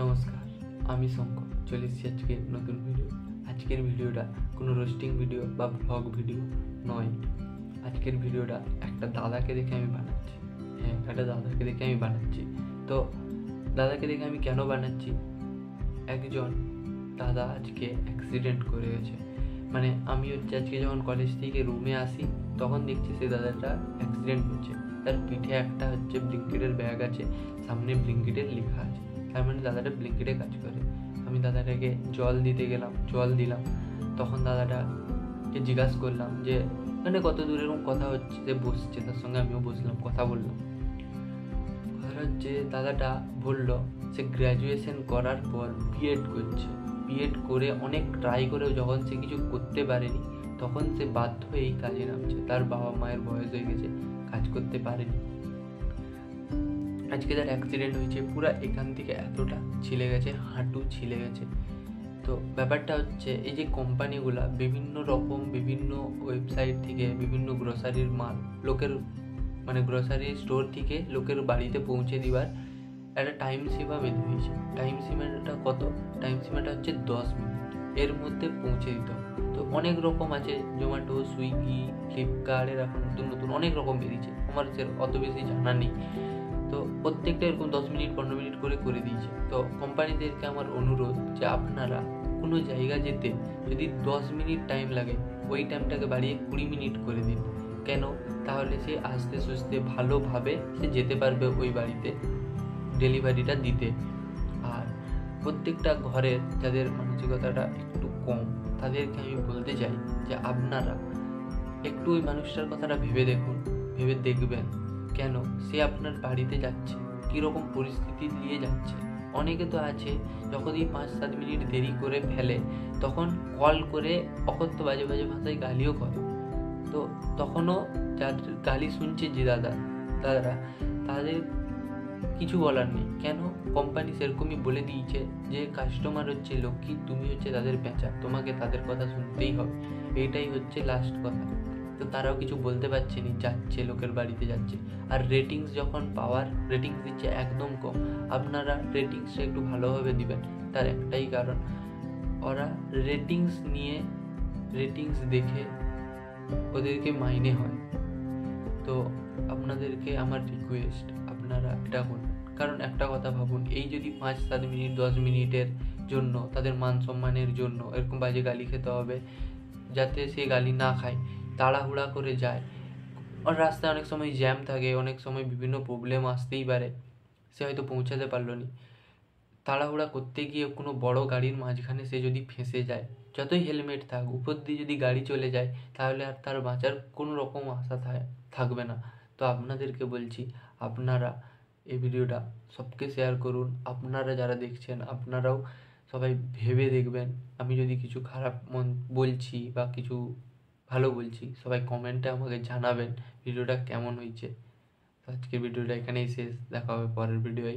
নমস্কার, আমি শঙ্কর। চলে এসেছি আজকের নতুন ভিডিও। আজকের ভিডিওটা কোনো রোস্টিং ভিডিও বা ভ্লগ ভিডিও নয়। আজকের ভিডিওটা একটা দাদাকে দেখে আমি বানাচ্ছি। একটা দাদাকে দেখে আমি বানাচ্ছি। তো দাদাকে দেখে আমি কেন বানাচ্ছি? একজন দাদা আজকে অ্যাক্সিডেন্ট করে গেছে। মানে আমি আজকে যখন কলেজ থেকে রুমে আসি তখন দেখছি সে দাদাটা অ্যাক্সিডেন্ট হচ্ছে। তার পিঠে একটা ব্লিঙ্কিটের ব্যাগ আছে, সামনে ব্লিঙ্কিটের লেখা আছে। তার মানে দাদাটা ব্লিঙ্কিটে কাজ করে। আমি দাদাটাকে জল দিতে গেলাম, জল দিলাম। তখন দাদাটাকে জিজ্ঞাসা করলাম যে মানে কত দূর, এরকম কথা হচ্ছে, যে বসছে তার সঙ্গে আমিও বসলাম, কথা বললাম। কথাটা হচ্ছে দাদাটা বললো সে গ্র্যাজুয়েশন করার পর বিএড করছে। বিএড করে অনেক ট্রাই করেও যখন সে কিছু করতে পারেনি তখন সে বাধ্য হয়ে এই কাজে নামছে। তার বাবা মায়ের বয়স হয়ে গেছে, কাজ করতে পারেনি। আজকে তার অ্যাক্সিডেন্ট হয়েছে, পুরো এখান থেকে এতটা ছিলে গেছে, হাঁটু ছিলে গেছে। তো ব্যাপারটা হচ্ছে এই যে কোম্পানিগুলা বিভিন্ন রকম বিভিন্ন ওয়েবসাইট থেকে বিভিন্ন গ্রোসারির মাল লোকের মানে গ্রোসারি স্টোর থেকে লোকের বাড়িতে পৌঁছে দেওয়ার একটা টাইম সীমা বেঁধে দিয়েছে। টাইম সীমাটা কত? টাইম সীমাটা হচ্ছে 10 মিনিট, এর মধ্যে পৌঁছে দিতে হবে। তো অনেক রকম আছে, জোম্যাটো, সুইগি, ফ্লিপকার্ট, এখন নতুন নতুন অনেক রকম বেরিয়েছে, আমার অত বেশি জানা নেই। তো প্রত্যেকটা এরকম 10 মিনিট 15 মিনিট করে দিয়েছে। তো কোম্পানিদেরকে আমার অনুরোধ যে আপনারা কোনো জায়গা যেতে যদি 10 মিনিট টাইম লাগে ওই টাইমটাকে বাড়িয়ে 20 মিনিট করে দিন। কেন? তাহলে সে আস্তে সুস্তে ভালোভাবে সে যেতে পারবে ওই বাড়িতে ডেলিভারিটা দিতে। আর প্রত্যেকটা ঘরের যাদের মানসিকতাটা একটু কম তাদেরকে আমি বলতে চাই যে আপনারা একটু ওই মানুষটার কথাটা ভেবে দেখুন, ভেবে দেখবেন কেন সে আপনার বাড়িতে যাচ্ছে, কীরকম পরিস্থিতি নিয়ে যাচ্ছে। অনেকে তো আছে যখনই 5-7 মিনিট দেরি করে ফেলে তখন কল করে অকথ্য বাজে বাজে ভাষায় গালিও করে। তো তখনও যাদের গালি শুনছে যে দাদারা তাদের কিছু বলার নেই। কেন? কোম্পানি সেরকমই বলে দিয়েছে যে কাস্টমার হচ্ছে লক্ষ্মী, তুমি হচ্ছে তাদের পেঁচা, তোমাকে তাদের কথা শুনতেই হবে। এইটাই হচ্ছে লাস্ট কথা। তো তারাও কিছু বলতে পারছে না, যাচ্ছে লোকের বাড়িতে যাচ্ছে। আর রেটিংস যখন পাওয়ার রেটিংস দিচ্ছে একদম কম। আপনারা রেটিংসটা একটু ভালোভাবে দিবেন। তার একটাই কারণ, ওরা রেটিংস নিয়ে রেটিংস দেখে ওদেরকে মাইনে হয়। তো আপনাদেরকে আমার রিকোয়েস্ট, আপনারা এটা করুন। কারণ একটা কথা ভাবুন, এই যদি 5-7 মিনিট 10 মিনিটের জন্য তাদের মান সম্মানের জন্য এরকম বাজে গালি খেতে হবে, যাতে সে গালি না খায়, তাড়াহুড়া করে যায়। আর রাস্তায় অনেক সময় জ্যাম থাকে, অনেক সময় বিভিন্ন প্রবলেম আসতেই পারে, সে হয়তো পৌঁছাতে পারলো না। তাড়াহুড়া করতে গিয়ে কোনো বড় গাড়ির মাঝখানে সে যদি ফেঁসে যায়, যতই হেলমেট থাক, উপর দিয়ে যদি গাড়ি চলে যায় তাহলে আর তার বাঁচার কোনো রকম আশা থাকবে না। তো আপনাদেরকে বলছি, আপনারা এই ভিডিওটা সবকে শেয়ার করুন। আপনারা যারা দেখছেন আপনারাও সবাই ভেবে দেখবেন। আমি যদি কিছু খারাপ বলছি বা কিছু ভালো বলছি, সবাই কমেন্টে আমাকে জানাবেন ভিডিওটা কেমন হয়েছে। আজকের ভিডিওটা এখানেই শেষ, দেখা হবে পরের ভিডিওয়।